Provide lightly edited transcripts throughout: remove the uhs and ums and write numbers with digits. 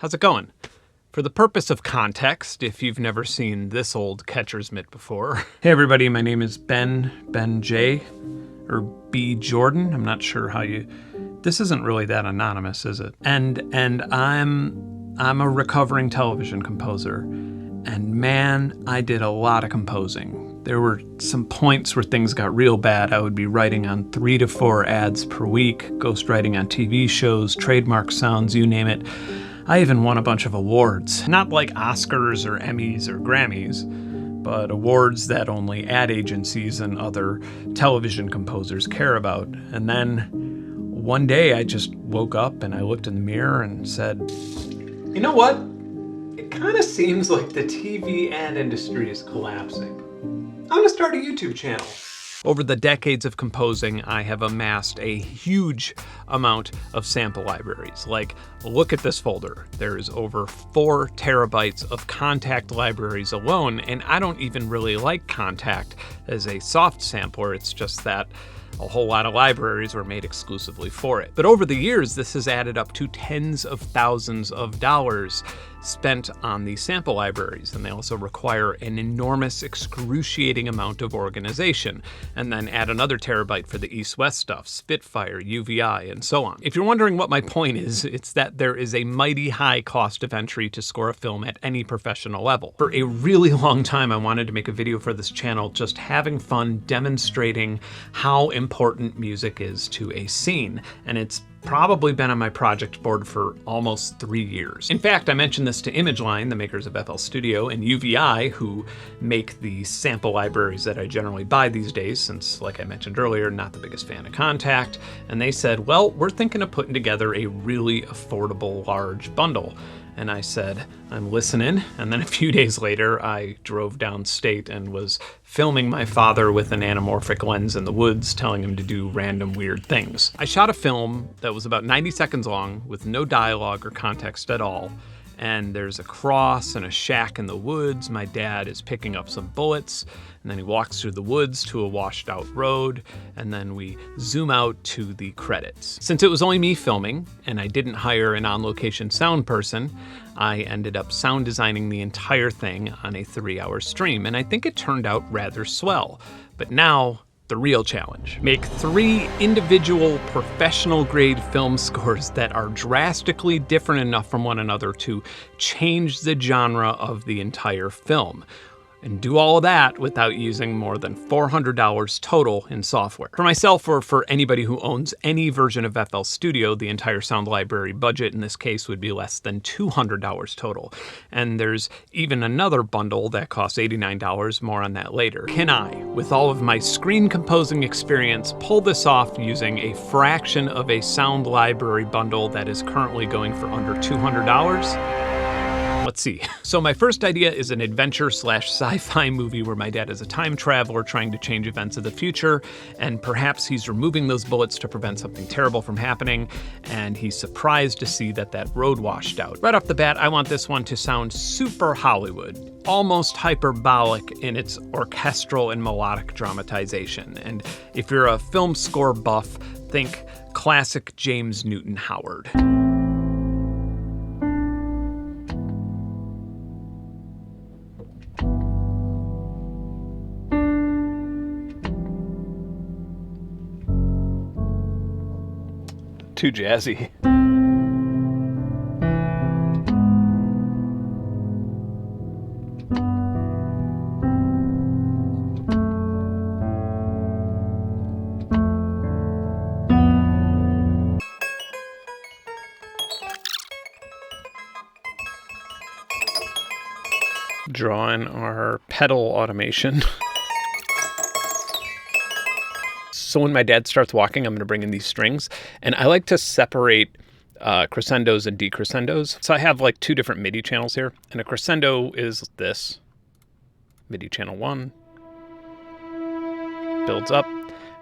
How's it going? For the purpose of context, if you've never seen this old catcher's mitt before. Hey everybody, my name is Ben J, or B Jordan. I'm not sure how you... This isn't really that anonymous, is it? And I'm a recovering television composer. And man, I did a lot of composing. There were some points where things got real bad. I would be writing on 3 to 4 ads per week, ghostwriting on TV shows, trademark sounds, you name it. I even won a bunch of awards. Not like Oscars or Emmys or Grammys, but awards that only ad agencies and other television composers care about. And then one day I just woke up and I looked in the mirror and said, you know what? It kind of seems like the TV ad industry is collapsing. I'm gonna start a YouTube channel. Over the decades of composing, I have amassed a huge amount of sample libraries. Like, look at this folder. There's over 4 terabytes of Kontakt libraries alone, and I don't even really like Kontakt as a soft sampler. It's just that a whole lot of libraries were made exclusively for it. But over the years, this has added up to tens of thousands of dollars spent on these sample libraries, and they also require an enormous, excruciating amount of organization. And then add another terabyte for the East-West stuff, Spitfire, UVI, and so on. If you're wondering what my point is, it's that there is a mighty high cost of entry to score a film at any professional level. For a really long time, I wanted to make a video for this channel just having fun demonstrating how important music is to a scene, and it's probably been on my project board for almost 3 years. In fact, I mentioned this to ImageLine, the makers of FL Studio, and UVI, who make the sample libraries that I generally buy these days, since, like I mentioned earlier, not the biggest fan of Kontakt, and they said, well, we're thinking of putting together a really affordable, large bundle. And I said, I'm listening. And then a few days later, I drove downstate and was filming my father with an anamorphic lens in the woods, telling him to do random weird things. I shot a film that was about 90 seconds long with no dialogue or context at all. And there's a cross and a shack in the woods. My dad is picking up some bullets, and then he walks through the woods to a washed out road, and then we zoom out to the credits. Since it was only me filming, and I didn't hire an on-location sound person, I ended up sound designing the entire thing on a 3-hour stream, and I think it turned out rather swell. But now, the real challenge. Make 3 individual professional grade film scores that are drastically different enough from one another to change the genre of the entire film. And do all of that without using more than $400 total in software. For myself, or for anybody who owns any version of FL Studio, the entire sound library budget in this case would be less than $200 total. And there's even another bundle that costs $89, more on that later. Can I, with all of my screen composing experience, pull this off using a fraction of a sound library bundle that is currently going for under $200? Let's see. So my first idea is an adventure/sci-fi movie where my dad is a time traveler trying to change events of the future, and perhaps he's removing those bullets to prevent something terrible from happening, and he's surprised to see that that road washed out. Right off the bat, I want this one to sound super Hollywood, almost hyperbolic in its orchestral and melodic dramatization. And if you're a film score buff, think classic James Newton Howard. Too jazzy. Drawing our pedal automation. So when my dad starts walking, I'm going to bring in these strings, and I like to separate crescendos and decrescendos. So I have like 2 different MIDI channels here, and a crescendo is this. MIDI channel 1 builds up,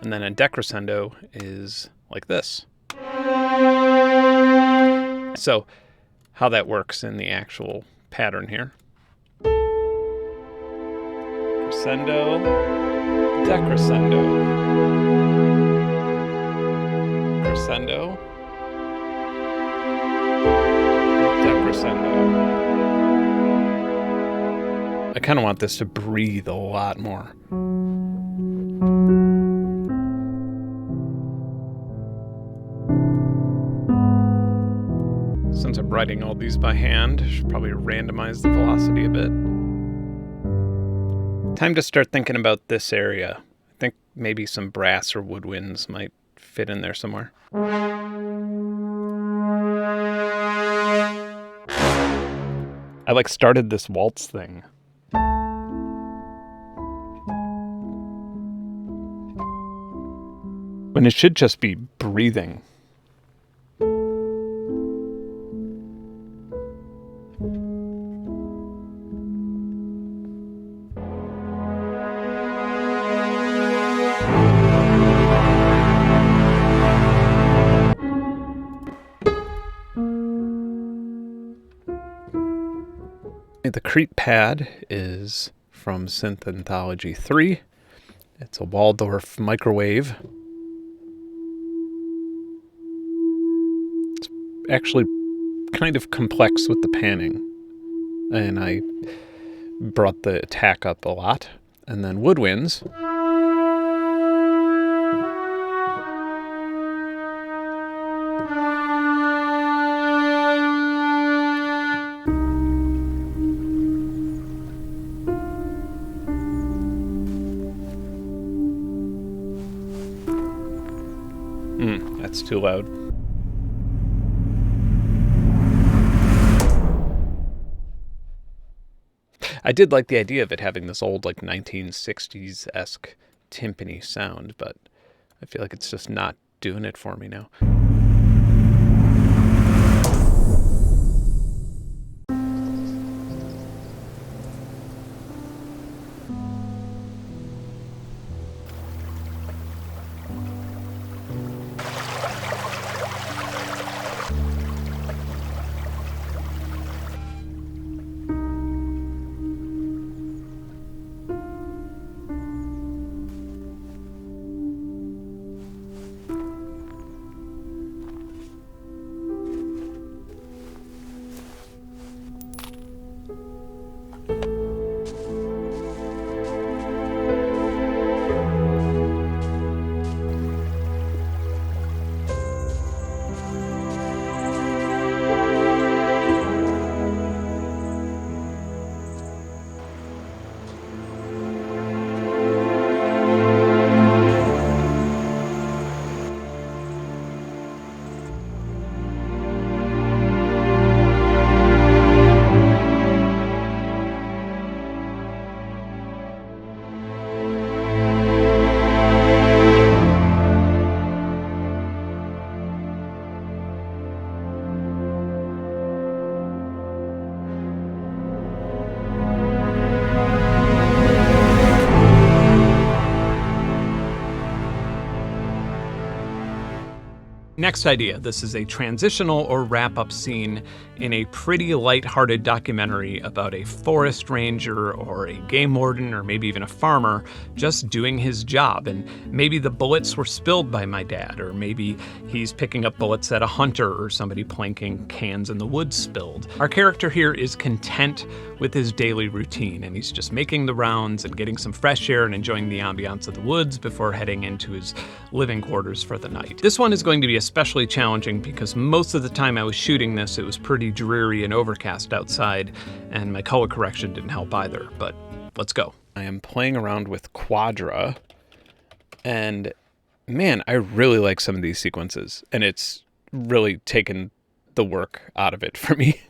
and then a decrescendo is like this. So how that works in the actual pattern here. Crescendo, decrescendo. Crescendo, decrescendo. crescendo. I kind of want this to breathe a lot more. Since I'm writing all these by hand, I should probably randomize the velocity a bit. Time to start thinking about this area. I think maybe some brass or woodwinds might fit in there somewhere. I started this waltz thing. When it should just be breathing. The Crete pad is from Synth Anthology 3. It's a Waldorf microwave. It's actually kind of complex with the panning, and I brought the attack up a lot. And then woodwinds. That's too loud. I did like the idea of it having this old 1960s-esque timpani sound, but I feel like it's just not doing it for me now. Next idea. This is a transitional or wrap-up scene in a pretty light-hearted documentary about a forest ranger or a game warden or maybe even a farmer just doing his job. And maybe the bullets were spilled by my dad, or maybe he's picking up bullets that a hunter or somebody planking cans in the woods spilled. Our character here is content with his daily routine, and he's just making the rounds and getting some fresh air and enjoying the ambiance of the woods before heading into his living quarters for the night. This one is going to be especially challenging because most of the time I was shooting this, it was pretty dreary and overcast outside, and my color correction didn't help either, but let's go. I am playing around with Quadra, and man, I really like some of these sequences, and it's really taken the work out of it for me.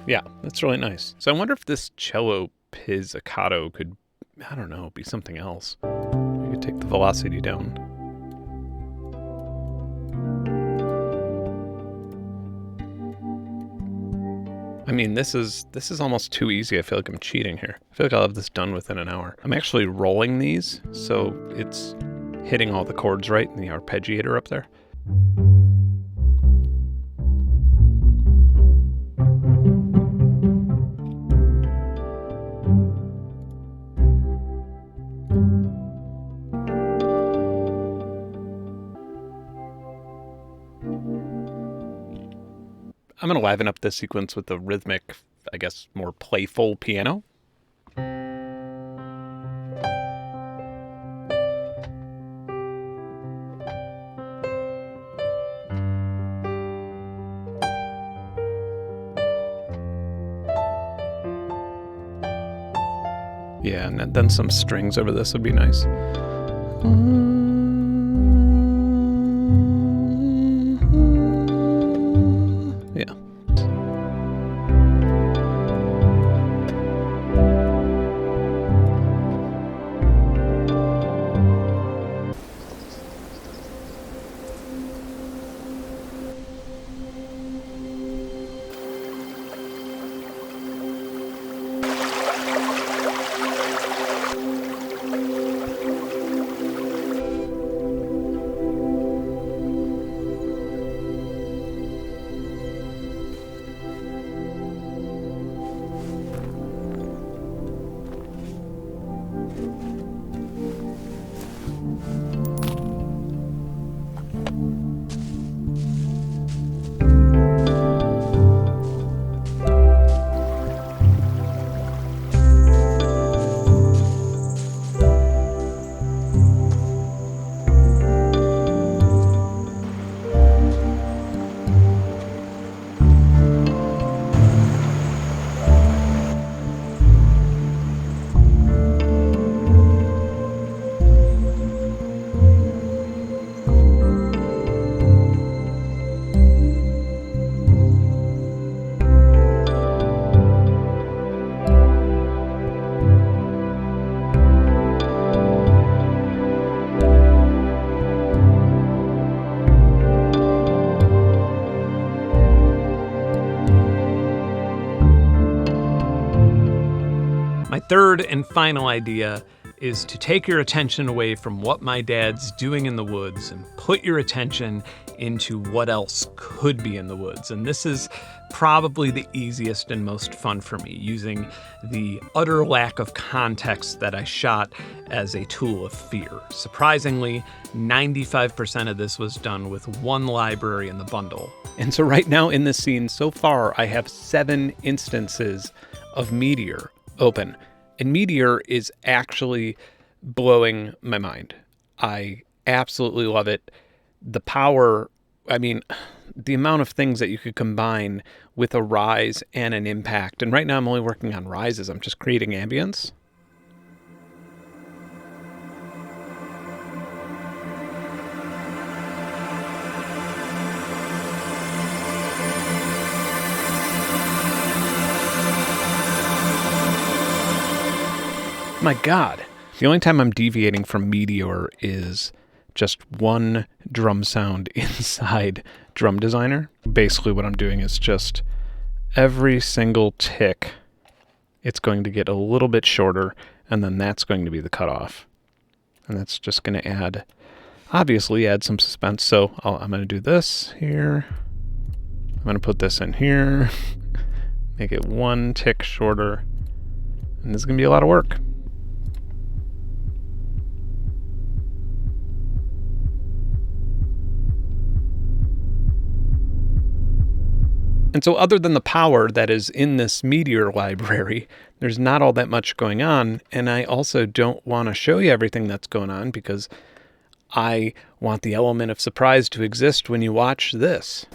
Yeah, that's really nice. So I wonder if this cello pizzicato could, I don't know, be something else. You could take the velocity down. I mean, this is almost too easy. I feel like I'm cheating here. I feel like I'll have this done within an hour. I'm actually rolling these, so it's hitting all the chords right in the arpeggiator up there. I'm going to liven up this sequence with a rhythmic, I guess, more playful piano. Yeah, and then some strings over this would be nice. Yeah. My third and final idea is to take your attention away from what my dad's doing in the woods and put your attention into what else could be in the woods. And this is probably the easiest and most fun for me, using the utter lack of context that I shot as a tool of fear. Surprisingly, 95% of this was done with one library in the bundle. And so right now in this scene, so far, I have 7 instances of Meteor open. And Meteor is actually blowing my mind. I absolutely love it. The power, I mean, the amount of things that you could combine with a rise and an impact. And right now I'm only working on rises. I'm just creating ambience. My God, the only time I'm deviating from Meteor is just one drum sound inside Drum Designer. Basically what I'm doing is just every single tick, it's going to get a little bit shorter, and then that's going to be the cutoff. And that's just going to obviously add some suspense. So I'm going to do this here. I'm going to put this in here, make it one tick shorter, and this is going to be a lot of work. And so other than the power that is in this Meteor library, there's not all that much going on. And I also don't want to show you everything that's going on because I want the element of surprise to exist when you watch this.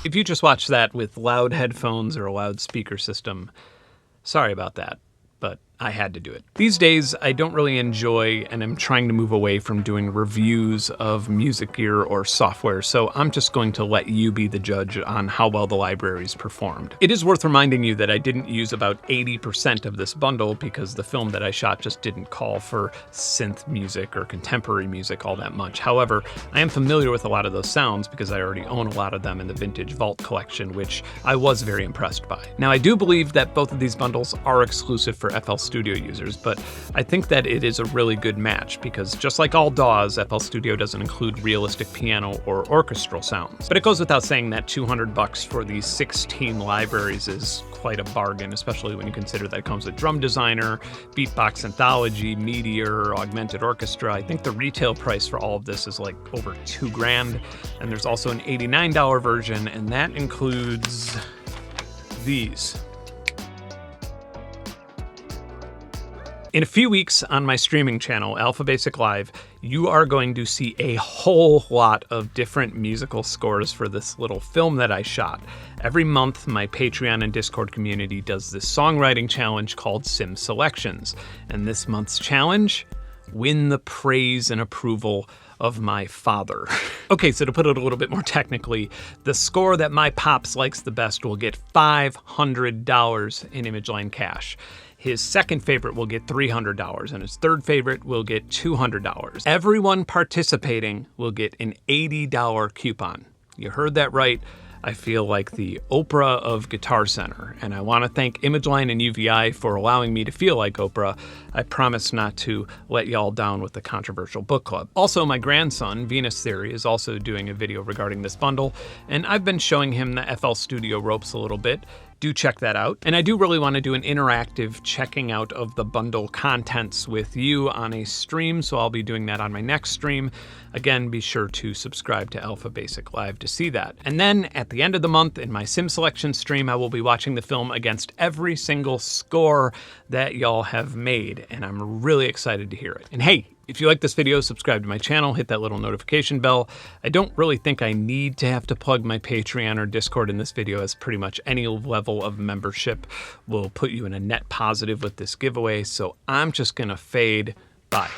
If you just watch that with loud headphones or a loudspeaker system, sorry about that, but I had to do it. These days, I don't really enjoy and I'm trying to move away from doing reviews of music gear or software, so I'm just going to let you be the judge on how well the library's performed. It is worth reminding you that I didn't use about 80% of this bundle because the film that I shot just didn't call for synth music or contemporary music all that much. However, I am familiar with a lot of those sounds because I already own a lot of them in the Vintage Vault collection, which I was very impressed by. Now, I do believe that both of these bundles are exclusive for FL Studio users, but I think that it is a really good match because just like all DAWs, FL Studio doesn't include realistic piano or orchestral sounds. But it goes without saying that $200 for these 16 libraries is quite a bargain, especially when you consider that it comes with Drum Designer, Beatbox Anthology, Meteor, Augmented Orchestra. I think the retail price for all of this is like over $2,000, and there's also an $89 version, and that includes these. In a few weeks on my streaming channel, Alpha Basic Live, you are going to see a whole lot of different musical scores for this little film that I shot. Every month, my Patreon and Discord community does this songwriting challenge called Sim Selections. And this month's challenge, win the praise and approval of my father. Okay, so to put it a little bit more technically, the score that my pops likes the best will get $500 in ImageLine cash. His second favorite will get $300, and his third favorite will get $200. Everyone participating will get an $80 coupon. You heard that right. I feel like the Oprah of Guitar Center, and I want to thank ImageLine and UVI for allowing me to feel like Oprah. I promise not to let y'all down with the controversial book club. Also, my grandson, Venus Theory, is also doing a video regarding this bundle, and I've been showing him the FL Studio ropes a little bit. Do check that out. And I do really want to do an interactive checking out of the bundle contents with you on a stream, so I'll be doing that on my next stream. Again, be sure to subscribe to Alpha Basic Live to see that. And then at the end of the month in my Sim Selection stream, I will be watching the film against every single score that y'all have made, and I'm really excited to hear it. And hey, if you like this video, subscribe to my channel, hit that little notification bell. I don't really think I need to have to plug my Patreon or Discord in this video, as pretty much any level of membership will put you in a net positive with this giveaway, so I'm just gonna fade. Bye.